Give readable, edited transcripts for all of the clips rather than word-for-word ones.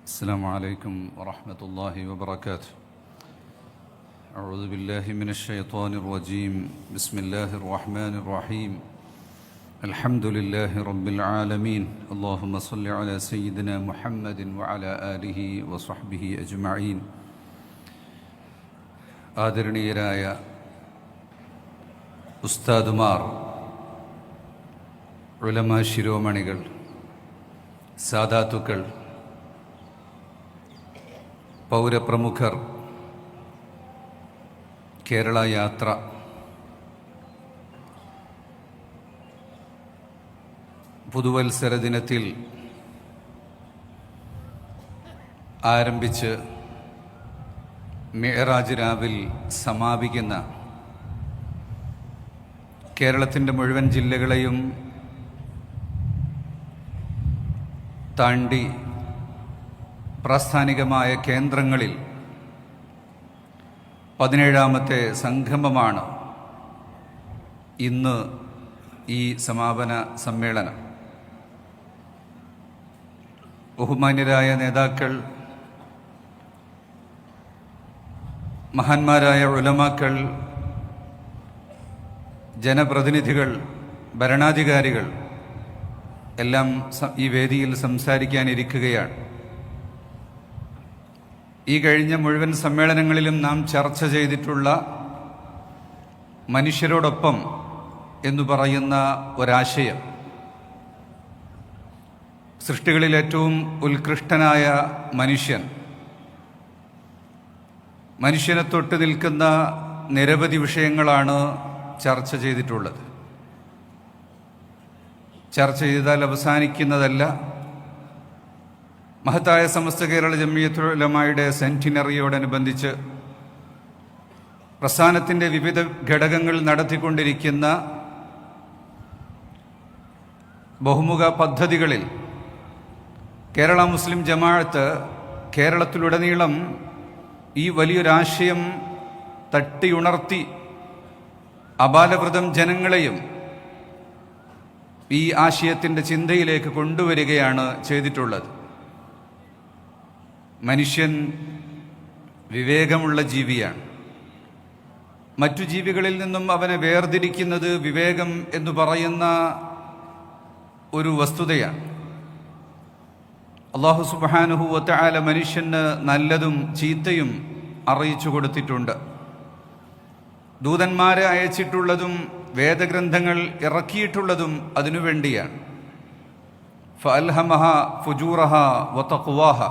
السلام عليكم ورحمة الله وبركاته. أعوذ بالله من الشيطان الرجيم. بسم الله الرحمن الرحيم. الحمد لله رب العالمين. اللهم صل على سيدنا محمد وعلى آله وصحبه أجمعين. ആദരണീയരായ ഉസ്താദുമാർ, ഉലമാ ശിരോമണികൾ, സാദാത്തുക്കൾ, പൗരപ്രമുഖർ, കേരള യാത്ര, പുതുവത്സര ദിനത്തിൽ ആരംഭിച്ച് മിഅ്റാജ് രാവിൽ സമാപിക്കുന്ന കേരളത്തിൻ്റെ മുഴുവൻ ജില്ലകളെയും താണ്ടി പ്രാസ്ഥാനികമായ കേന്ദ്രങ്ങളിൽ 17ാമത്തെ സംഗമമാണ് ഇന്ന് ഈ സമാപന സമ്മേളനം. ബഹുമാന്യരായ നേതാക്കൾ, മഹാന്മാരായ ഉലമാക്കൾ, ജനപ്രതിനിധികൾ, ഭരണാധികാരികൾ എല്ലാം ഈ വേദിയിൽ സംസാരിക്കാനിരിക്കുകയാണ്. ഈ കഴിഞ്ഞ മുഴുവൻ സമ്മേളനങ്ങളിലും നാം ചർച്ച ചെയ്തിട്ടുള്ള മനുഷ്യരോടൊപ്പം എന്നു പറയുന്ന ഒരാശയം, സൃഷ്ടികളിൽ ഏറ്റവും ഉത്കൃഷ്ടനായ മനുഷ്യനെ തൊട്ട് നിൽക്കുന്ന നിരവധി വിഷയങ്ങളാണ് ചർച്ച ചെയ്തിട്ടുള്ളത്. ചർച്ച ചെയ്താൽ അവസാനിക്കുന്നതല്ല. മഹത്തായ സമസ്ത കേരള ജംഇയ്യത്തുൽ ഉലമായുടെ സെന്റിനറിയോടനുബന്ധിച്ച് പ്രസ്ഥാനത്തിൻ്റെ വിവിധ ഘടകങ്ങൾ നടത്തിക്കൊണ്ടിരിക്കുന്ന ബഹുമുഖ പദ്ധതികളിൽ കേരള മുസ്ലിം ജമാഅത്ത് കേരളത്തിലുടനീളം ഈ വലിയൊരാശയം തട്ടിയുണർത്തി അപാലവൃതം ജനങ്ങളെയും ഈ ആശയത്തിൻ്റെ ചിന്തയിലേക്ക് കൊണ്ടുവരികയാണ് ചെയ്തിട്ടുള്ളത്. മനുഷ്യൻ വിവേകമുള്ള ജീവിയാണ്. മറ്റു ജീവികളിൽ നിന്നും അവനെ വേർതിരിക്കുന്നത് വിവേകം എന്ന് പറയുന്ന ഒരു വസ്തുതയാണ്. അല്ലാഹു സുബ്ഹാനഹു വ തആല മനുഷ്യന് നല്ലതും ചീത്തയും അറിയിച്ചു കൊടുത്തിട്ടുണ്ട്. ദൂതന്മാരെ അയച്ചിട്ടുള്ളതും വേദഗ്രന്ഥങ്ങൾ ഇറക്കിയിട്ടുള്ളതും അതിനുവേണ്ടിയാണ്. ഫഅൽഹമഹ ഫുജൂറഹ വ തഖ്വാഹ,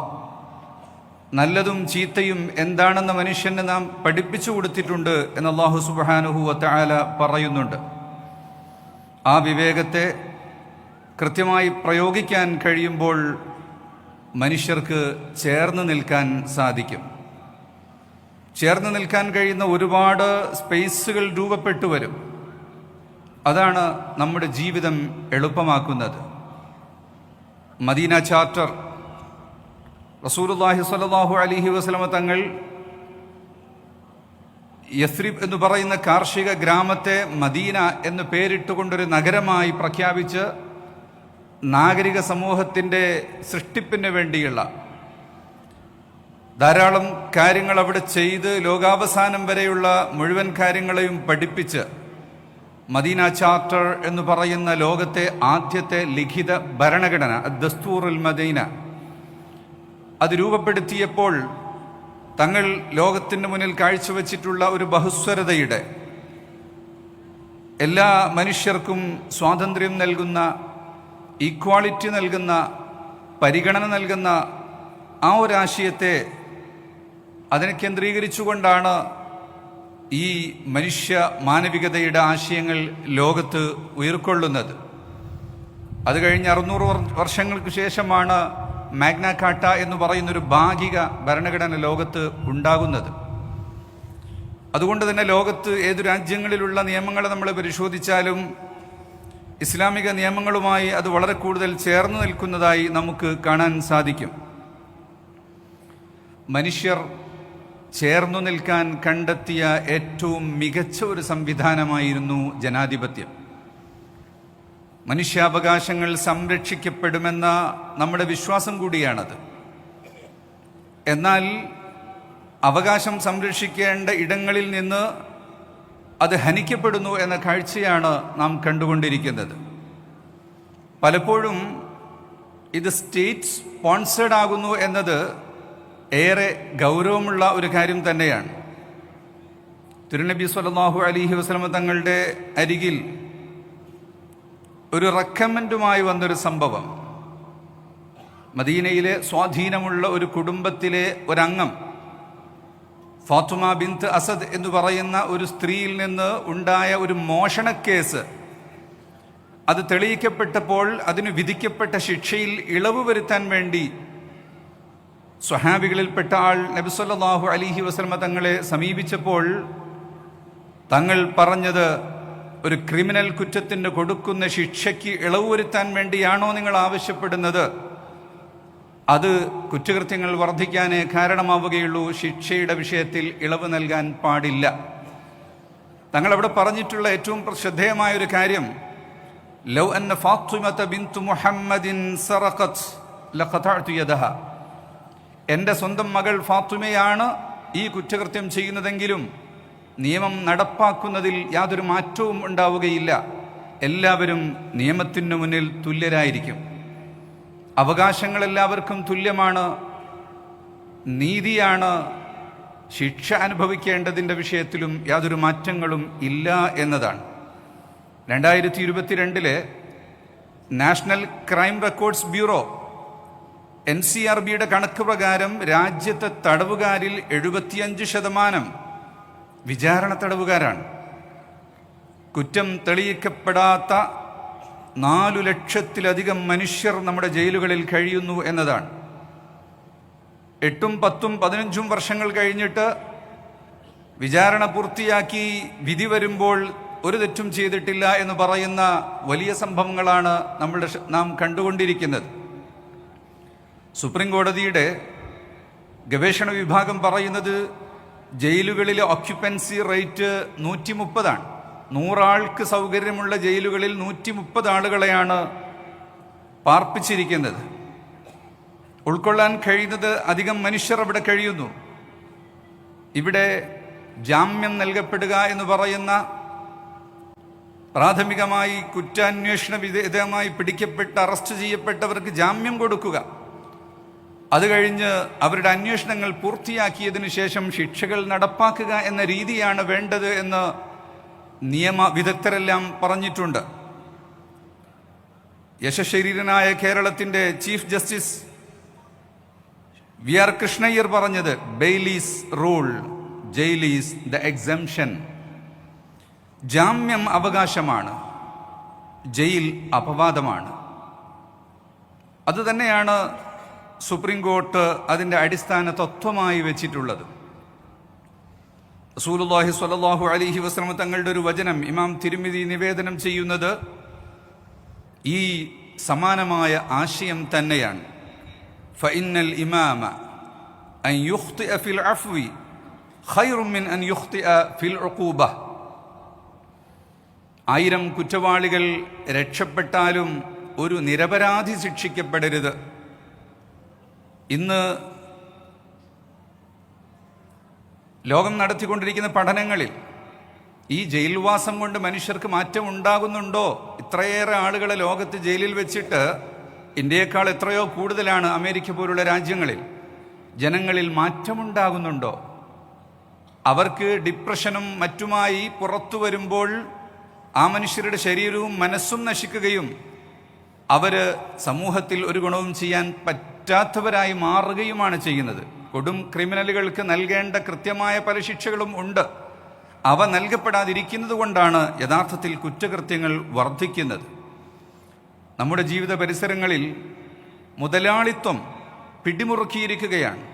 നല്ലതും ചീത്തയും എന്താണെന്ന് മനുഷ്യന് നാം പഠിപ്പിച്ചു കൊടുത്തിട്ടുണ്ട് എന്ന് അല്ലാഹു സുബ്ഹാനഹു വ തആല പറയുന്നുണ്ട്. ആ വിവേകത്തെ കൃത്യമായി പ്രയോഗിക്കാൻ കഴിയുമ്പോൾ മനുഷ്യർക്ക് ചേർന്ന് നിൽക്കാൻ സാധിക്കും. ചേർന്ന് നിൽക്കാൻ കഴിയുന്ന ഒരുപാട് സ്പേസുകൾ രൂപപ്പെട്ടു വരും. അതാണ് നമ്മുടെ ജീവിതം എളുപ്പമാക്കുന്നത്. മദീന ചാർട്ടർ, റസൂലുള്ളാഹി സ്വല്ലല്ലാഹു അലൈഹി വസല്ലമ തങ്ങൾ യസ്രിബ് എന്ന് പറയുന്ന കാർഷിക ഗ്രാമത്തെ മദീന എന്ന് പേരിട്ടുകൊണ്ടൊരു നഗരമായി പ്രഖ്യാപിച്ച് നാഗരിക സമൂഹത്തിൻ്റെ സൃഷ്ടിപ്പിന് വേണ്ടിയുള്ള ധാരാളം കാര്യങ്ങൾ അവിടെ ചെയ്ത് ലോകാവസാനം വരെയുള്ള മുഴുവൻ കാര്യങ്ങളെയും പഠിപ്പിച്ച് മദീന ചാർട്ടർ എന്ന് പറയുന്ന ലോകത്തെ ആദ്യത്തെ ലിഖിത ഭരണഘടന ദസ്തൂറുൽ മദീന അത് രൂപപ്പെടുത്തിയപ്പോൾ തങ്ങൾ ലോകത്തിന് മുന്നിൽ കാഴ്ചവെച്ചിട്ടുള്ള ഒരു ബഹുസ്വരതയുടെ, എല്ലാ മനുഷ്യർക്കും സ്വാതന്ത്ര്യം നൽകുന്ന, ഈക്വാളിറ്റി നൽകുന്ന, പരിഗണന നൽകുന്ന ആ ഒരാശയത്തെ അതിനെ കേന്ദ്രീകരിച്ചുകൊണ്ടാണ് ഈ മനുഷ്യ മാനവികതയുടെ ആശയങ്ങൾ ലോകത്ത് ഉയർക്കൊള്ളുന്നത്. അത് കഴിഞ്ഞ് 600 വർഷങ്ങൾക്ക് ശേഷമാണ് മാഗ്ന കാർട്ട എന്ന് പറയുന്നൊരു ഭാഗിക ഭരണഘടന ലോകത്ത് ഉണ്ടാകുന്നത്. അതുകൊണ്ട് തന്നെ ലോകത്ത് ഏതു രാജ്യങ്ങളിലുള്ള നിയമങ്ങളെ നമ്മൾ പരിശോധിച്ചാലും ഇസ്ലാമിക നിയമങ്ങളുമായി അത് വളരെ കൂടുതൽ ചേർന്ന് നിൽക്കുന്നതായി നമുക്ക് കാണാൻ സാധിക്കും. മനുഷ്യർ ചേർന്നു നിൽക്കാൻ കണ്ടെത്തിയ ഏറ്റവും മികച്ച ഒരു സംവിധാനമായിരുന്നു ജനാധിപത്യം. മനുഷ്യാവകാശങ്ങൾ സംരക്ഷിക്കപ്പെടുമെന്ന നമ്മുടെ വിശ്വാസം കൂടിയാണത്. എന്നാൽ അവകാശം സംരക്ഷിക്കേണ്ട ഇടങ്ങളിൽ നിന്ന് അത് ഹനിക്കപ്പെടുന്നു എന്ന കാഴ്ചയാണ് നാം കണ്ടുകൊണ്ടിരിക്കുന്നത്. പലപ്പോഴും ഇത് സ്റ്റേറ്റ് സ്പോൺസേഡ് ആകുന്നു എന്നത് ഏറെ ഗൗരവമുള്ള ഒരു കാര്യം തന്നെയാണ്. തിരുനബി സ്വല്ലല്ലാഹു അലൈഹി വസല്ലം തങ്ങളുടെ അരികിൽ ഒരു റെക്കമെൻഡുമായി വന്നൊരു സംഭവം, മദീനയിലെ സ്വാധീനമുള്ള ഒരു കുടുംബത്തിലെ ഒരംഗം ഫാത്തുമ ബിൻത്ത് അസദ് എന്ന് പറയുന്ന ഒരു സ്ത്രീയിൽ നിന്ന് ഉണ്ടായ ഒരു മോഷണക്കേസ്, അത് തെളിയിക്കപ്പെട്ടപ്പോൾ അതിന് വിധിക്കപ്പെട്ട ശിക്ഷയിൽ ഇളവ് വരുത്താൻ വേണ്ടി സ്വഹാബികളിൽപ്പെട്ട ആൾ നബി സല്ലല്ലാഹു അലൈഹി വസല്ലം തങ്ങളെ സമീപിച്ചപ്പോൾ തങ്ങൾ പറഞ്ഞത്, ഒരു ക്രിമിനൽ കുറ്റത്തിന് കൊടുക്കുന്ന ശിക്ഷയ്ക്ക് ഇളവ് വരുത്താൻ വേണ്ടിയാണോ നിങ്ങൾ ആവശ്യപ്പെടുന്നത്? അത് കുറ്റകൃത്യങ്ങൾ വർദ്ധിക്കാനേ കാരണമാവുകയുള്ളൂ, ശിക്ഷയുടെ വിഷയത്തിൽ ഇളവ് നൽകാൻ പാടില്ല. തങ്ങൾ അവിടെ പറഞ്ഞിട്ടുള്ള ഏറ്റവും ശ്രദ്ധേയമായ ഒരു കാര്യം, ലൗ അന്ന ഫാത്തിമത ബിൻതു മുഹമ്മദിൻ സറഖത് ലഖതഅതു യദഹ, എൻ്റെ സ്വന്തം മകൾ ഫാത്തിമയാണ് ഈ കുറ്റകൃത്യം ചെയ്യുന്നതെങ്കിലും നിയമം നടപ്പാക്കുന്നതിൽ യാതൊരു മാറ്റവും ഉണ്ടാവുകയില്ല. എല്ലാവരും നിയമത്തിനു മുന്നിൽ തുല്യരായിരിക്കും. അവകാശങ്ങൾ എല്ലാവർക്കും തുല്യമാണ്, നീതിയാണ്. ശിക്ഷ അനുഭവിക്കേണ്ടതിൻ്റെ വിഷയത്തിലും യാതൊരു മാറ്റങ്ങളും ഇല്ല എന്നതാണ്. 2022 നാഷണൽ ക്രൈം റെക്കോർഡ്സ് ബ്യൂറോ NCRBയുടെ കണക്ക് പ്രകാരം രാജ്യത്തെ തടവുകാരിൽ 75% വിചാരണ തടവുകാരാണ്. കുറ്റം തെളിയിക്കപ്പെടാത്ത 4 ലക്ഷത്തിലധികം മനുഷ്യർ നമ്മുടെ ജയിലുകളിൽ കഴിയുന്നു എന്നതാണ്. 8, 10, 15 വർഷങ്ങൾ കഴിഞ്ഞിട്ട് വിചാരണ പൂർത്തിയാക്കി വിധി വരുമ്പോൾ ഒരു തെറ്റും ചെയ്തിട്ടില്ല എന്ന് പറയുന്ന വലിയ സംഭവങ്ങളാണ് നാം കണ്ടുകൊണ്ടിരിക്കുന്നത്. സുപ്രീം കോടതിയുടെ ഗവേഷണ വിഭാഗം പറയുന്നത് ജയിലുകളിലെ ഓക്യുപ്പൻസി റേറ്റ് 130 100 ആൾക്ക് സൗകര്യമുള്ള ജയിലുകളിൽ 130 ആളുകളെയാണ് പാർപ്പിച്ചിരിക്കുന്നത്. ഉൾക്കൊള്ളാൻ കഴിയുന്നത് അധികം മനുഷ്യർ അവിടെ കഴിയുന്നു. ഇവിടെ ജാമ്യം നൽകപ്പെടുക എന്ന് പറയുന്ന, പ്രാഥമികമായി കുറ്റാന്വേഷണ വിധേയമായി പിടിക്കപ്പെട്ട് അറസ്റ്റ് ചെയ്യപ്പെട്ടവർക്ക് ജാമ്യം കൊടുക്കുക, അത് കഴിഞ്ഞ് അവരുടെ അന്വേഷണങ്ങൾ പൂർത്തിയാക്കിയതിനു ശേഷം ശിക്ഷകൾ നടപ്പാക്കുക എന്ന രീതിയാണ് വേണ്ടത് എന്ന് നിയമ വിദഗ്ധരെല്ലാം പറഞ്ഞിട്ടുണ്ട്. യശശരീരനായ കേരളത്തിന്റെ chief justice V R Krishna Iyer പറഞ്ഞത്, bail is rule, jail is the exception. ജാമ്യം അവകാശമാണ്, ജയിൽ അപവാദമാണ്. അതുതന്നെയാണ് സുപ്രീം കോർട്ട് അതിൻ്റെ അടിസ്ഥാന തത്വമായി വെച്ചിട്ടുള്ളത്. റസൂലുള്ളാഹി സ്വല്ലല്ലാഹു അലൈഹി വസല്ലം തങ്ങളുടെ ഒരു വചനം ഇമാം തിരുമിദി നിവേദനം ചെയ്യുന്നത് ഈ സമാനമായ ആശയം തന്നെയാണ്. ഫഇന്നൽ ഇമാമ അൻ യുഖ്തിഅ ഫിൽ അഫ്വി ഖൈറും മിൻ അൻ യുഖ്തിഅ ഫിൽ ഉഖൂബ. 1000 കുറ്റവാളികൾ രക്ഷപ്പെട്ടാലും ഒരു നിരപരാധി ശിക്ഷിക്കപ്പെടരുത്. ഇന്ന് ലോകം നടത്തിക്കൊണ്ടിരിക്കുന്ന പഠനങ്ങളിൽ ഈ ജയിൽവാസം കൊണ്ട് മനുഷ്യർക്ക് മാറ്റം ഉണ്ടാകുന്നുണ്ടോ? ഇത്രയേറെ ആളുകളെ ലോകത്ത് ജയിലിൽ വെച്ചിട്ട് ഇന്ത്യയേക്കാൾ എത്രയോ കൂടുതലാണ് അമേരിക്ക പോലുള്ള രാജ്യങ്ങളിൽ. ജനങ്ങളിൽ മാറ്റമുണ്ടാകുന്നുണ്ടോ? അവർക്ക് ഡിപ്രഷനും മറ്റുമായി പുറത്തു വരുമ്പോൾ ആ മനുഷ്യരുടെ ശരീരവും മനസ്സും നശിക്കുകയും അവര് സമൂഹത്തിൽ ഒരു ഗുണവും ചെയ്യാൻ പറ്റാത്തവരായി മാറുകയുമാണ് ചെയ്യുന്നത്. കൊടും ക്രിമിനലുകൾക്ക് നൽകേണ്ട കൃത്യമായ പല ശിക്ഷകളും ഉണ്ട്. അവ നൽകപ്പെടാതിരിക്കുന്നത് കൊണ്ടാണ് യഥാർത്ഥത്തിൽ കുറ്റകൃത്യങ്ങൾ വർദ്ധിക്കുന്നത്. നമ്മുടെ ജീവിത പരിസരങ്ങളിൽ മുതലാളിത്വം പിടിമുറുക്കിയിരിക്കുകയാണ്.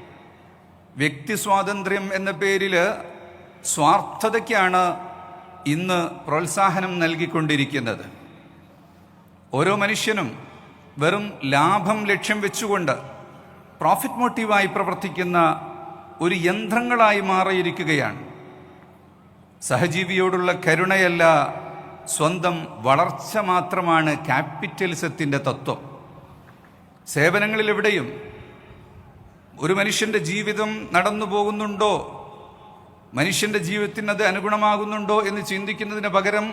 വ്യക്തി സ്വാതന്ത്ര്യം എന്ന പേരിൽ സ്വാർത്ഥതയ്ക്കാണ് ഇന്ന് പ്രോത്സാഹനം നൽകിക്കൊണ്ടിരിക്കുന്നത്. ഓരോ മനുഷ്യനും വെറും ലാഭം ലക്ഷ്യം വെച്ചുകൊണ്ട് പ്രോഫിറ്റ് മോട്ടീവായി പ്രവർത്തിക്കുന്ന ഒരു യന്ത്രങ്ങളായി മാറിയിരിക്കുകയാണ്. സഹജീവിയോടുള്ള കരുണയല്ല, സ്വന്തം വളർച്ച മാത്രമാണ് ക്യാപിറ്റലിസത്തിൻ്റെ തത്വം. സേവനങ്ങളിൽ എവിടെയും ഒരു മനുഷ്യൻ്റെ ജീവിതം നടന്നു പോകുന്നുണ്ടോ, മനുഷ്യൻ്റെ ജീവിതത്തിന് അത് അനുഗുണമാകുന്നുണ്ടോ എന്ന് ചിന്തിക്കുന്നതിന് പകരം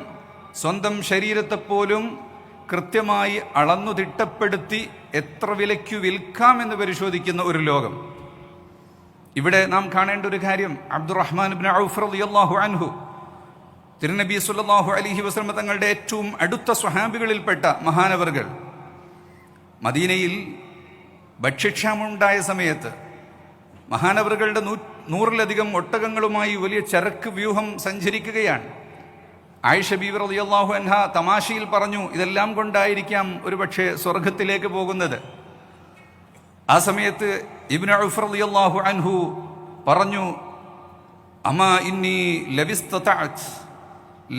സ്വന്തം ശരീരത്തെപ്പോലും കൃത്യമായി അളന്നു തിട്ടപ്പെടുത്തി എത്ര വിലയ്ക്കു വിൽക്കാമെന്ന് പരിശോധിക്കുന്ന ഒരു ലോകം. ഇവിടെ നാം കാണേണ്ട ഒരു കാര്യം, അബ്ദുറഹ്മാൻ ഇബ്നു ഔഫ് റളിയല്ലാഹു അൻഹു, തിരുനബി സല്ലല്ലാഹു അലൈഹി വസല്ലം തങ്ങളുടെ ഏറ്റവും അടുത്ത സ്വഹാബികളിൽപ്പെട്ട മഹാനവറുകൾ, മദീനയിൽ ഭക്ഷ്യക്ഷാമമുണ്ടായ സമയത്ത് മഹാനവറുകളുടെ 100-ലധികം ഒട്ടകങ്ങളുമായി വലിയ ചരക്ക് വ്യൂഹം സഞ്ചരിക്കുകയാണ്. ആയിഷ ബീവി റളിയല്ലാഹു അൻഹ തമാശയിൽ പറഞ്ഞു, ഇതെല്ലാം കൊണ്ടായിരിക്കാം ഒരുപക്ഷെ സ്വർഗത്തിലേക്ക് പോകുന്നത്. ആ സമയത്ത് ഇബ്നു ഔഫ് റളിയല്ലാഹു അൻഹു പറഞ്ഞു, അമാ ഇന്നി ലവിസ്തതഅത്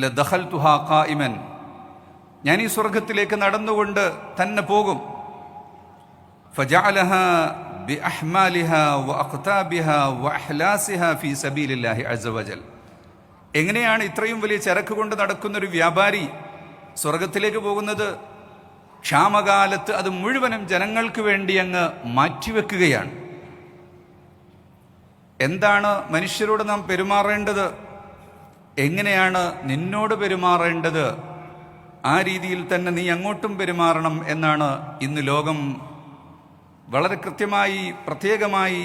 ലദഖൽതുഹാ ഖായിമൻ, ഞാൻ ഈ സ്വർഗത്തിലേക്ക് നടന്നുകൊണ്ട് തന്നെ പോകും. ഫജഅലഹാ ബിഅഹ്മാലിഹാ വഅഖ്താബിഹാ വഅഹ്ലാസിഹാ ഫീ സബീലില്ലാഹി അസ്സ വജൽ. എങ്ങനെയാണ് ഇത്രയും വലിയ ചരക്ക് കൊണ്ട് നടക്കുന്നൊരു വ്യാപാരി സ്വർഗത്തിലേക്ക് പോകുന്നത്? ക്ഷാമകാലത്ത് അത് മുഴുവനും ജനങ്ങൾക്ക് വേണ്ടി അങ്ങ് മാറ്റിവെക്കുകയാണ്. എന്താണ് മനുഷ്യരോട് നാം പെരുമാറേണ്ടത്? എങ്ങനെയാണ് നിന്നോട് പെരുമാറേണ്ടത്? ആ രീതിയിൽ തന്നെ നീ അങ്ങോട്ടും പെരുമാറണം എന്നാണ് ഇന്ന് ലോകം വളരെ കൃത്യമായി പ്രത്യേകമായി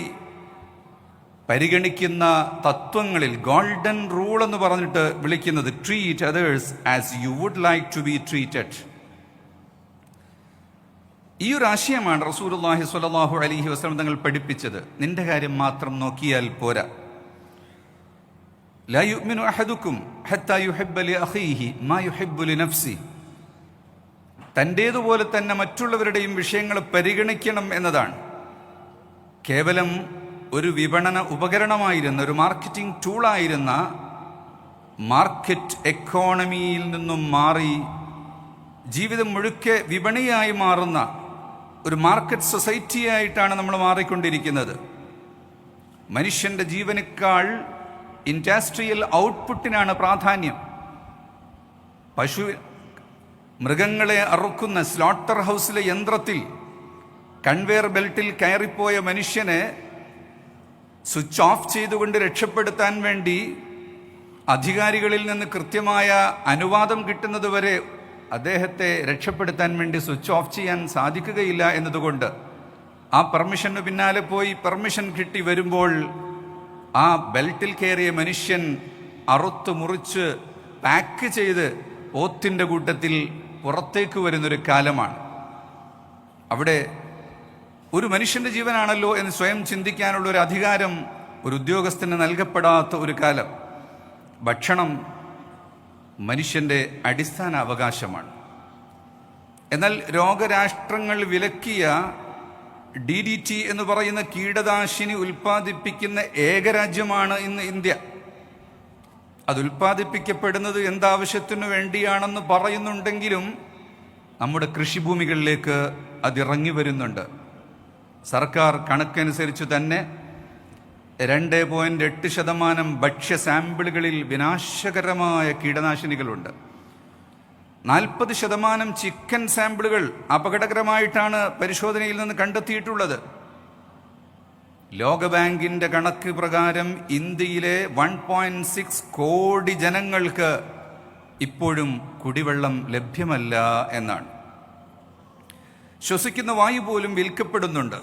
പരിഗണിക്കുന്ന തത്വങ്ങളിൽ ഗോൾഡൻ റൂൾ എന്ന് പറഞ്ഞിട്ട് വിളിക്കുന്നത്. Treat others as you would like to be treated. ഈ ഒരു ആശയമാണ് റസൂലുള്ളാഹി സ്വല്ലല്ലാഹു അലൈഹി വസല്ലം തങ്ങൾ പഠിപ്പിച്ചത്. നിന്റെ കാര്യം മാത്രം നോക്കിയാൽ പോരാ. ലാ യുഅ്മിനു അഹദുക്കും ഹത്താ യുഹിബ്ബ ലി അഖീഹി മാ യുഹിബ്ബു ലി നഫ്സിഹി. തൻ്റേതുപോലെ തന്നെ മറ്റുള്ളവരുടെയും വിഷയങ്ങൾ പരിഗണിക്കണം എന്നതാണ്. കേവലം ഒരു വിപണന ഉപകരണമായിരുന്ന, ഒരു മാർക്കറ്റിംഗ് ടൂളായിരുന്ന മാർക്കറ്റ് എക്കോണമിയിൽ നിന്നും മാറി ജീവിതം മുഴുക്കെ വിപണിയായി മാറുന്ന ഒരു മാർക്കറ്റ് സൊസൈറ്റിയായിട്ടാണ് നമ്മൾ മാറിക്കൊണ്ടിരിക്കുന്നത്. മനുഷ്യൻ്റെ ജീവനേക്കാൾ ഇൻഡസ്ട്രിയൽ ഔട്ട്പുട്ടിനാണ് പ്രാധാന്യം. മൃഗങ്ങളെ അറുക്കുന്ന സ്ലോട്ടർ ഹൗസിലെ യന്ത്രത്തിൽ കൺവെയർ ബെൽറ്റിൽ കയറിപ്പോയ മനുഷ്യനെ സ്വിച്ച് ഓഫ് ചെയ്തുകൊണ്ട് രക്ഷപ്പെടുത്താൻ വേണ്ടി അധികാരികളിൽ നിന്ന് കൃത്യമായ അനുവാദം കിട്ടുന്നതുവരെ അദ്ദേഹത്തെ രക്ഷപ്പെടുത്താൻ വേണ്ടി സ്വിച്ച് ഓഫ് ചെയ്യാൻ സാധിക്കുകയില്ല എന്നതുകൊണ്ട് ആ പെർമിഷന് പിന്നാലെ പോയി പെർമിഷൻ കിട്ടി വരുമ്പോൾ ആ ബെൽറ്റിൽ കയറിയ മനുഷ്യൻ അറുത്ത് മുറിച്ച് പാക്ക് ചെയ്ത് പോത്തിൻ്റെ കൂട്ടത്തിൽ പുറത്തേക്ക് വരുന്നൊരു കാലമാണ്. അവിടെ ഒരു മനുഷ്യൻ്റെ ജീവനാണല്ലോ എന്ന് സ്വയം ചിന്തിക്കാനുള്ള ഒരു അധികാരം ഒരു ഉദ്യോഗസ്ഥന് നൽകപ്പെടാത്ത ഒരു കാലം. ഭക്ഷണം മനുഷ്യൻ്റെ അടിസ്ഥാന അവകാശമാണ്. എന്നാൽ രോഗരാഷ്ട്രങ്ങൾ വിലക്കിയ DDT എന്ന് പറയുന്ന കീടനാശിനി ഉൽപ്പാദിപ്പിക്കുന്ന ഏക രാജ്യമാണ് ഇന്ന് ഇന്ത്യ. അത് ഉൽപ്പാദിപ്പിക്കപ്പെടുന്നത് എന്താവശ്യത്തിനു വേണ്ടിയാണെന്ന് പറയുന്നുണ്ടെങ്കിലും നമ്മുടെ കൃഷിഭൂമികളിലേക്ക് അതിറങ്ങി വരുന്നുണ്ട്. സർക്കാർ കണക്കനുസരിച്ച് തന്നെ 2.8% ഭക്ഷ്യ സാമ്പിളുകളിൽ വിനാശകരമായ കീടനാശിനികളുണ്ട്. 40% ചിക്കൻ സാമ്പിളുകൾ അപകടകരമായിട്ടാണ് പരിശോധനയിൽ നിന്ന് കണ്ടെത്തിയിട്ടുള്ളത്. ലോകബാങ്കിന്റെ കണക്ക് പ്രകാരം ഇന്ത്യയിലെ 1.6 കോടി ജനങ്ങൾക്ക് ഇപ്പോഴും കുടിവെള്ളം ലഭ്യമല്ല എന്നാണ്. ശ്വസിക്കുന്ന വായു പോലും വിൽക്കപ്പെടുന്നുണ്ട്.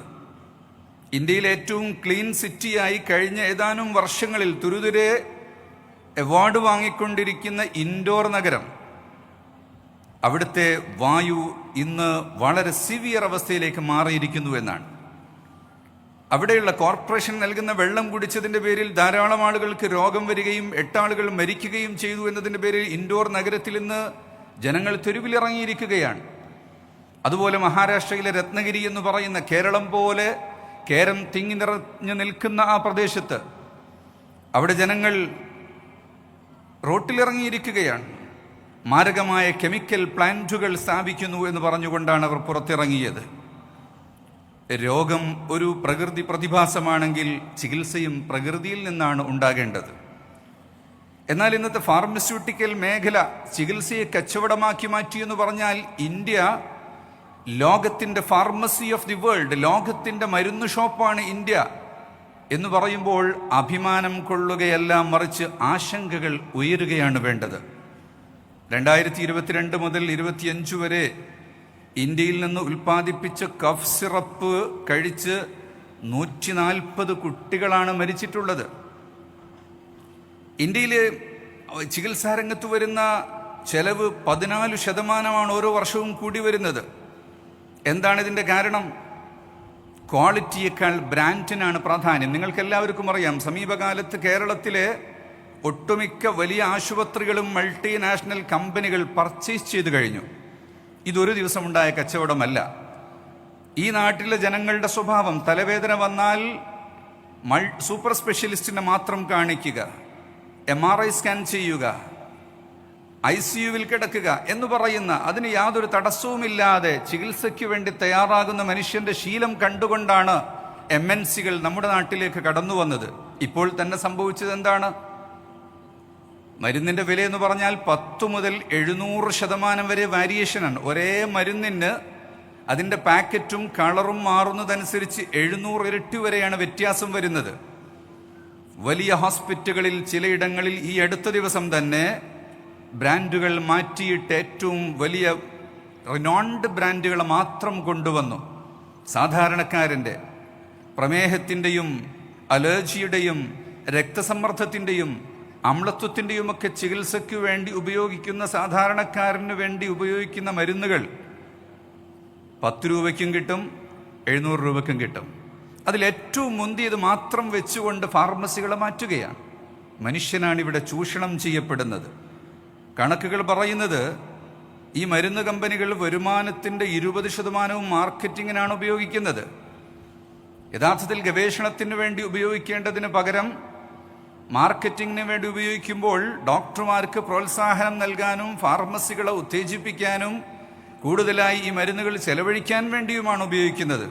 ഇന്ത്യയിലെ ഏറ്റവും ക്ലീൻ സിറ്റിയായി കഴിഞ്ഞ ഏതാനും വർഷങ്ങളിൽ തുരുതുരെ അവാർഡ് വാങ്ങിക്കൊണ്ടിരിക്കുന്ന ഇൻഡോർ നഗരം, അവിടുത്തെ വായു ഇന്ന് വളരെ സിവിയർ അവസ്ഥയിലേക്ക് മാറിയിരിക്കുന്നു എന്നാണ്. അവിടെയുള്ള കോർപ്പറേഷൻ നൽകുന്ന വെള്ളം കുടിച്ചതിൻ്റെ പേരിൽ ധാരാളം ആളുകൾക്ക് രോഗം വരികയും 8 ആളുകൾ മരിക്കുകയും ചെയ്തു എന്നതിൻ്റെ പേരിൽ ഇൻഡോർ നഗരത്തിൽ ഇന്ന് ജനങ്ങൾ തെരുവിലിറങ്ങിയിരിക്കുകയാണ്. അതുപോലെ മഹാരാഷ്ട്രയിലെ രത്നഗിരി എന്ന് പറയുന്ന കേരളം പോലെ കേരം തിങ്ങി നിറഞ്ഞു നിൽക്കുന്ന ആ പ്രദേശത്ത് അവിടെ ജനങ്ങൾ റോട്ടിലിറങ്ങിയിരിക്കുകയാണ്. മാരകമായ കെമിക്കൽ പ്ലാന്റുകൾ സ്ഥാപിക്കുന്നു എന്ന് പറഞ്ഞുകൊണ്ടാണ് അവർ പുറത്തിറങ്ങിയത്. രോഗം ഒരു പ്രകൃതി പ്രതിഭാസമാണെങ്കിൽ ചികിത്സയും പ്രകൃതിയിൽ നിന്നാണ് ഉണ്ടാകേണ്ടത്. എന്നാൽ ഇന്നത്തെ ഫാർമസ്യൂട്ടിക്കൽ മേഖല ചികിത്സയെ കച്ചവടമാക്കി മാറ്റിയെന്ന് പറഞ്ഞാൽ ഇന്ത്യ ലോകത്തിൻ്റെ ഫാർമസി ഓഫ് ദി വേൾഡ്, ലോകത്തിൻ്റെ മരുന്ന് ഷോപ്പാണ് ഇന്ത്യ എന്ന് പറയുമ്പോൾ അഭിമാനം കൊള്ളുകയല്ല, മറിച്ച് ആശങ്കകൾ ഉയരുകയാണ് വേണ്ടത്. 2022 മുതൽ 2025 വരെ ഇന്ത്യയിൽ നിന്ന് ഉൽപ്പാദിപ്പിച്ച കഫ് സിറപ്പ് കഴിച്ച് 140 കുട്ടികളാണ് മരിച്ചിട്ടുള്ളത്. ഇന്ത്യയിൽ ചികിത്സാരംഗത്ത് വരുന്ന ചെലവ് 14% ഓരോ വർഷവും കൂടി വരുന്നത്. എന്താണ് ഇതിൻ്റെ കാരണം? ക്വാളിറ്റിയേക്കാൾ ബ്രാൻഡിനാണ് പ്രാധാന്യം. നിങ്ങൾക്കെല്ലാവർക്കും അറിയാം, സമീപകാലത്ത് കേരളത്തിലെ ഒട്ടുമിക്ക വലിയ ആശുപത്രികളും മൾട്ടിനാഷണൽ കമ്പനികൾ പർച്ചേസ് ചെയ്തു കഴിഞ്ഞു. ഇതൊരു ദിവസമുണ്ടായ കച്ചവടമല്ല. ഈ നാട്ടിലെ ജനങ്ങളുടെ സ്വഭാവം, തലവേദന വന്നാൽ സൂപ്പർ സ്പെഷ്യലിസ്റ്റിനെ മാത്രം കാണിക്കുക, MRI സ്കാൻ ചെയ്യുക, ICUവിൽ കിടക്കുക എന്ന് പറയുന്ന, അതിന് യാതൊരു തടസ്സവുമില്ലാതെ ചികിത്സയ്ക്ക് വേണ്ടി തയ്യാറാകുന്ന മനുഷ്യന്റെ ശീലം കണ്ടുകൊണ്ടാണ് MNCകൾ നമ്മുടെ നാട്ടിലേക്ക് കടന്നു വന്നത്. ഇപ്പോൾ തന്നെ സംഭവിച്ചത് എന്താണ്? മരുന്നിന്റെ വില എന്ന് പറഞ്ഞാൽ 10 മുതൽ 700% വരെ വാരിയേഷനാണ്. ഒരേ മരുന്നിന് അതിൻ്റെ പാക്കറ്റും കളറും മാറുന്നതനുസരിച്ച് 700 ഇരട്ടി വരെയാണ് വ്യത്യാസം വരുന്നത്. വലിയ ഹോസ്പിറ്റലുകളിൽ ചിലയിടങ്ങളിൽ ഈ അടുത്ത ദിവസം തന്നെ ബ്രാൻഡുകൾ മാറ്റിയിട്ട് ഏറ്റവും വലിയ റിനോൺഡ് ബ്രാൻഡുകൾ മാത്രം കൊണ്ടുവന്നു. സാധാരണക്കാരൻ്റെ പ്രമേഹത്തിൻ്റെയും അലർജിയുടെയും രക്തസമ്മർദ്ദത്തിൻ്റെയും അമ്ലത്വത്തിൻ്റെയുമൊക്കെ ചികിത്സയ്ക്ക് വേണ്ടി ഉപയോഗിക്കുന്ന, സാധാരണക്കാരന് വേണ്ടി ഉപയോഗിക്കുന്ന മരുന്നുകൾ 10 രൂപയ്ക്കും കിട്ടും, 700 രൂപയ്ക്കും കിട്ടും. അതിലേറ്റവും മുന്തിയത് മാത്രം വെച്ചുകൊണ്ട് ഫാർമസികളെ മാറ്റുകയാണ്. മനുഷ്യനാണ് ഇവിടെ ചൂഷണം ചെയ്യപ്പെടുന്നത്. കണക്കുകൾ പറയുന്നത് ഈ മരുന്ന് കമ്പനികൾ വരുമാനത്തിൻ്റെ 20% മാർക്കറ്റിങ്ങിനാണ് ഉപയോഗിക്കുന്നത്. യഥാർത്ഥത്തിൽ ഗവേഷണത്തിന് വേണ്ടി ഉപയോഗിക്കേണ്ടതിന് പകരം മാർക്കറ്റിങ്ങിന് വേണ്ടി ഉപയോഗിക്കുമ്പോൾ ഡോക്ടർമാർക്ക് പ്രോത്സാഹനം നൽകാനും ഫാർമസികളെ ഉത്തേജിപ്പിക്കാനും കൂടുതലായി ഈ മരുന്നുകൾ ചെലവഴിക്കാൻ വേണ്ടിയുമാണ് ഉപയോഗിക്കുന്നത്.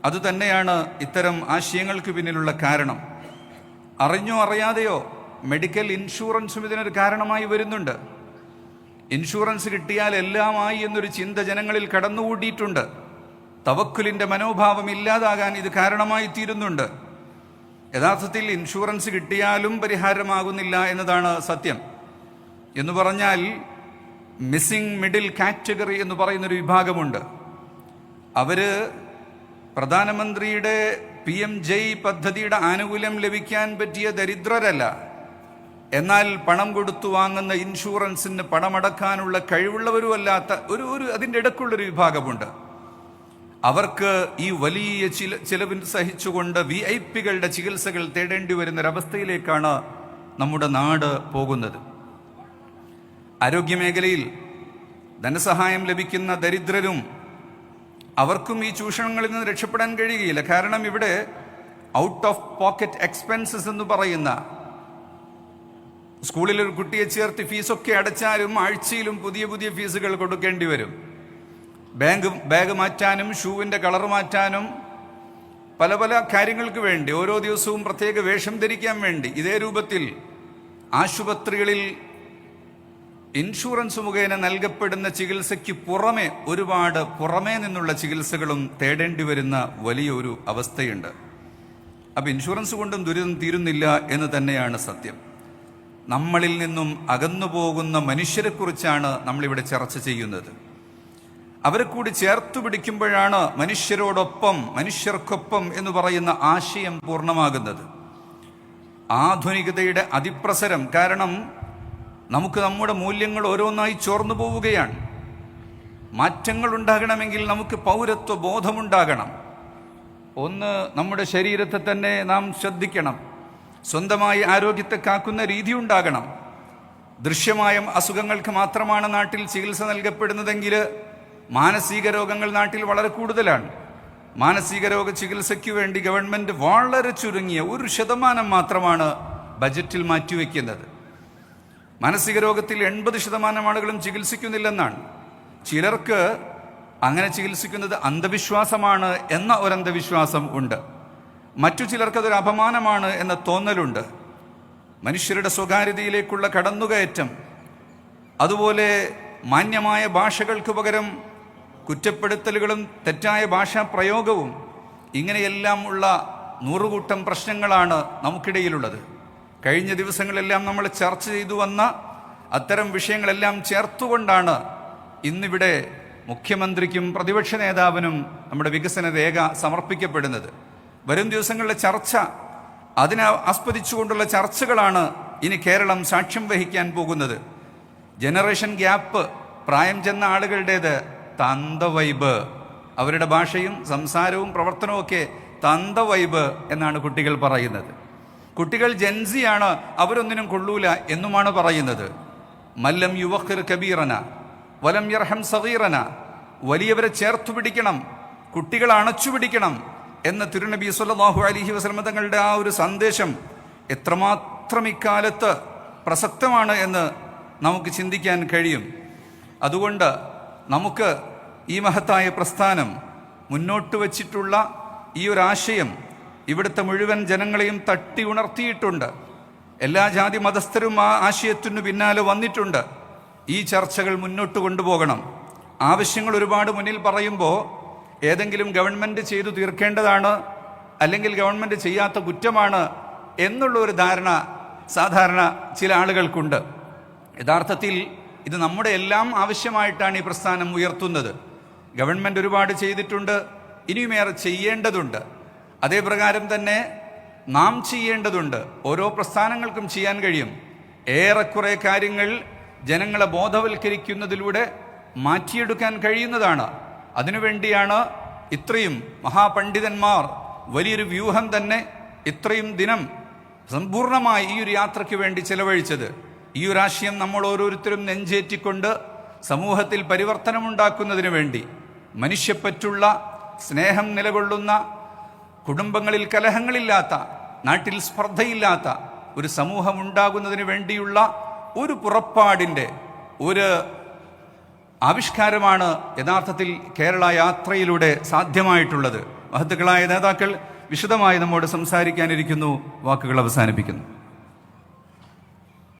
അതുതന്നെയാണ് ഇത്തരം ആശയങ്ങൾക്ക് പിന്നിലുള്ള കാരണം. അറിഞ്ഞോ അറിയാതെയോ മെഡിക്കൽ ഇൻഷുറൻസും ഇതിനൊരു കാരണമായി വരുന്നുണ്ട്. ഇൻഷുറൻസ് കിട്ടിയാൽ എല്ലാമായി എന്നൊരു ചിന്ത ജനങ്ങളിൽ കടന്നുകൂടിയിട്ടുണ്ട്. തവക്കുലിൻ്റെ മനോഭാവം ഇല്ലാതാകാൻ ഇത് കാരണമായി തീരുന്നുണ്ട്. യഥാർത്ഥത്തിൽ ഇൻഷുറൻസ് കിട്ടിയാലും പരിഹാരമാകുന്നില്ല എന്നതാണ് സത്യം. എന്ന് പറഞ്ഞാൽ മിസ്സിംഗ് മിഡിൽ കാറ്റഗറി എന്ന് പറയുന്നൊരു വിഭാഗമുണ്ട്. അവർ പ്രധാനമന്ത്രിയുടെ PMJY പദ്ധതിയുടെ ആനുകൂല്യം ലഭിക്കാൻ പറ്റിയ ദരിദ്രരല്ല. എന്നാൽ പണം കൊടുത്തു വാങ്ങുന്ന ഇൻഷുറൻസിന് പണമടക്കാനുള്ള കഴിവുള്ളവരുമല്ലാത്ത ഒരു അതിൻ്റെ ഇടയ്ക്കുള്ളൊരു വിഭാഗമുണ്ട്. അവർക്ക് ഈ വലിയ ചിലവിൽ സഹിച്ചുകൊണ്ട് VIP-കളുടെ ചികിത്സകൾ തേടേണ്ടി വരുന്നൊരവസ്ഥയിലേക്കാണ് നമ്മുടെ നാട് പോകുന്നത്. ആരോഗ്യമേഖലയിൽ ധനസഹായം ലഭിക്കുന്ന ദരിദ്രരും അവർക്കും ഈ ചൂഷണങ്ങളിൽ നിന്ന് രക്ഷപ്പെടാൻ കഴിയുകയില്ല. കാരണം ഇവിടെ ഔട്ട് ഓഫ് പോക്കറ്റ് എക്സ്പെൻസസ് എന്ന് പറയുന്ന, സ്കൂളിൽ ഒരു കുട്ടിയെ ചേർത്ത് ഫീസൊക്കെ അടച്ചാലും ആഴ്ചയിലും പുതിയ പുതിയ ഫീസുകൾ കൊടുക്കേണ്ടി വരും. ബാഗ് മാറ്റാനും ഷൂവിൻ്റെ കളർ മാറ്റാനും പല പല കാര്യങ്ങൾക്ക് വേണ്ടി ഓരോ ദിവസവും പ്രത്യേക വേഷം ധരിക്കാൻ വേണ്ടി ഇതേ രൂപത്തിൽ ആശുപത്രികളിൽ ഇൻഷുറൻസ് മുഖേന നൽകപ്പെടുന്ന ചികിത്സയ്ക്ക് പുറമെ ഒരുപാട് പുറമേ നിന്നുള്ള ചികിത്സകളും തേടേണ്ടി വരുന്ന വലിയൊരു അവസ്ഥയുണ്ട്. അപ്പം ഇൻഷുറൻസ് കൊണ്ടും ദുരിതം തീരുന്നില്ല എന്ന് തന്നെയാണ് സത്യം. നമ്മളിൽ നിന്നും അകന്നു പോകുന്ന മനുഷ്യരെക്കുറിച്ചാണ് നമ്മളിവിടെ ചർച്ച ചെയ്യുന്നത്. അവരെ കൂടി ചേർത്തു പിടിക്കുമ്പോഴാണ് മനുഷ്യർക്കൊപ്പം എന്ന് പറയുന്ന ആശയം പൂർണ്ണമാകുന്നത്. ആധുനികതയുടെ അതിപ്രസരം കാരണം നമുക്ക് നമ്മുടെ മൂല്യങ്ങൾ ഓരോന്നായി ചോർന്നു പോവുകയാണ്. മാറ്റങ്ങൾ ഉണ്ടാകണമെങ്കിൽ നമുക്ക് പൗരത്വ ബോധമുണ്ടാകണം. ഒന്ന്, നമ്മുടെ ശരീരത്തെ തന്നെ നാം ശ്രദ്ധിക്കണം. സ്വന്തമായി ആരോഗ്യത്തെ കാക്കുന്ന രീതി ഉണ്ടാകണം. ദൃശ്യമായ അസുഖങ്ങൾക്ക് മാത്രമാണ് നാട്ടിൽ ചികിത്സ നൽകപ്പെടുന്നതെങ്കിൽ മാനസിക രോഗങ്ങൾ നാട്ടിൽ വളരെ കൂടുതലാണ്. മാനസിക രോഗ ചികിത്സയ്ക്ക് വേണ്ടി ഗവൺമെൻറ് വളരെ ചുരുങ്ങിയ 1% മാത്രമാണ് ബജറ്റിൽ മാറ്റിവെക്കുന്നത്. മാനസിക രോഗത്തിൽ 80% ആളുകളും ചികിത്സിക്കുന്നില്ലെന്നാണ്. ചിലർക്ക് അങ്ങനെ ചികിത്സിക്കുന്നത് അന്ധവിശ്വാസമാണ് എന്ന ഒരു അന്ധവിശ്വാസം ഉണ്ട്. മറ്റു ചിലർക്കതൊരു അപമാനമാണ് എന്ന തോന്നലുണ്ട്. മനുഷ്യരുടെ സ്വകാര്യതയിലേക്കുള്ള കടന്നുകയറ്റം, അതുപോലെ മാന്യമായ ഭാഷകൾക്ക് പകരം കുറ്റപ്പെടുത്തലുകളും തെറ്റായ ഭാഷാ പ്രയോഗവും ഇങ്ങനെയെല്ലാം ഉള്ള നൂറുകൂട്ടം പ്രശ്നങ്ങളാണ് നമുക്കിടയിലുള്ളത്. കഴിഞ്ഞ ദിവസങ്ങളെല്ലാം നമ്മൾ ചർച്ച ചെയ്തു വന്ന അത്തരം വിഷയങ്ങളെല്ലാം ചേർത്തുകൊണ്ടാണ് ഇന്നിവിടെ മുഖ്യമന്ത്രിക്കും പ്രതിപക്ഷ നേതാവിനും നമ്മുടെ വികസന രേഖ സമർപ്പിക്കപ്പെടുന്നത്. വരും ദിവസങ്ങളിലെ ചർച്ച, അതിനെ ആസ്പദിച്ചുകൊണ്ടുള്ള ചർച്ചകളാണ് ഇനി കേരളം സാക്ഷ്യം വഹിക്കാൻ പോകുന്നത്. ജനറേഷൻ ഗ്യാപ്പ്, പ്രായം ചെന്ന ആളുകളുടേത് തന്ത വൈബ്, അവരുടെ ഭാഷയും സംസാരവും പ്രവർത്തനവും ഒക്കെ തന്ത വൈബ് എന്നാണ് കുട്ടികൾ പറയുന്നത്. കുട്ടികൾ ജൻസിയാണ്, അവരൊന്നിനും കൊള്ളൂല എന്നുമാണ് പറയുന്നത്. മല്ലം യുവഖിർ കബീറന വലം യർഹം സഗീറന, വലിയവരെ ചേർത്തു പിടിക്കണം, കുട്ടികളെ അണച്ചു പിടിക്കണം എന്ന തിരുനബി സല്ലല്ലാഹു അലൈഹി വസല്ലം തങ്ങളുടെ ആ ഒരു സന്ദേശം എത്രമാത്രം ഇക്കാലത്ത് പ്രസക്തമാണ് എന്ന് നമുക്ക് ചിന്തിക്കാൻ കഴിയും. അതുകൊണ്ട് നമുക്ക് ഈ മഹത്തായ പ്രസ്ഥാനം മുന്നോട്ട് വച്ചിട്ടുള്ള ഈ ഒരു ആശയം ഇവിടുത്തെ മുഴുവൻ ജനങ്ങളെയും തട്ടി ഉണർത്തിയിട്ടുണ്ട്. എല്ലാ ജാതി മതസ്ഥരും ആ ആശയത്തിനു പിന്നാലെ വന്നിട്ടുണ്ട്. ഈ ചർച്ചകൾ മുന്നോട്ട് കൊണ്ടുപോകണം. ആവശ്യങ്ങൾ ഒരുപാട് മുന്നിൽ പറയുമ്പോൾ ഏതെങ്കിലും ഗവൺമെൻറ് ചെയ്തു തീർക്കേണ്ടതാണ്, അല്ലെങ്കിൽ ഗവൺമെൻറ് ചെയ്യാത്ത കുറ്റമാണ് എന്നുള്ള ഒരു ധാരണ സാധാരണ ചില ആളുകൾക്കുണ്ട്. യഥാർത്ഥത്തിൽ ഇത് നമ്മുടെ എല്ലാം ആവശ്യമായിട്ടാണ് ഈ പ്രസ്ഥാനം ഉയർത്തുന്നത്. ഗവൺമെൻറ് ഒരുപാട് ചെയ്തിട്ടുണ്ട്, ഇനിയുമേറെ ചെയ്യേണ്ടതുണ്ട്. അതേപ്രകാരം തന്നെ നാം ചെയ്യേണ്ടതുണ്ട്. ഓരോ പ്രസ്ഥാനങ്ങൾക്കും ചെയ്യാൻ കഴിയും. ഏറെക്കുറെ കാര്യങ്ങൾ ജനങ്ങളെ ബോധവൽക്കരിക്കുന്നതിലൂടെ മാറ്റിയെടുക്കാൻ കഴിയുന്നതാണ്. അതിനുവേണ്ടിയാണ് ഇത്രയും മഹാപണ്ഡിതന്മാർ വലിയൊരു വ്യൂഹം തന്നെ ഇത്രയും ദിനം സമ്പൂർണമായി ഈ ഒരു യാത്രയ്ക്ക് വേണ്ടി ചെലവഴിച്ചത്. ഈ ഒരു ആശയം നമ്മൾ ഓരോരുത്തരും നെഞ്ചേറ്റിക്കൊണ്ട് സമൂഹത്തിൽ പരിവർത്തനമുണ്ടാക്കുന്നതിന് വേണ്ടി, മനുഷ്യപ്പറ്റുള്ള സ്നേഹം നിലകൊള്ളുന്ന, കുടുംബങ്ങളിൽ കലഹങ്ങളില്ലാത്ത, നാട്ടിൽ സ്പർദ്ധയില്ലാത്ത ഒരു സമൂഹം ഉണ്ടാകുന്നതിന് വേണ്ടിയുള്ള ഒരു പുറപ്പാടിൻ്റെ ഒരു ആവിഷ്കാരമാണ് യഥാർത്ഥത്തിൽ കേരള യാത്രയിലൂടെ സാധ്യമായിട്ടുള്ളത്. മഹത്തുക്കളായ നേതാക്കൾ വിശദമായി നമ്മോട് സംസാരിക്കാനിരിക്കുന്നു. വാക്കുകൾ അവസാനിപ്പിക്കുന്നു.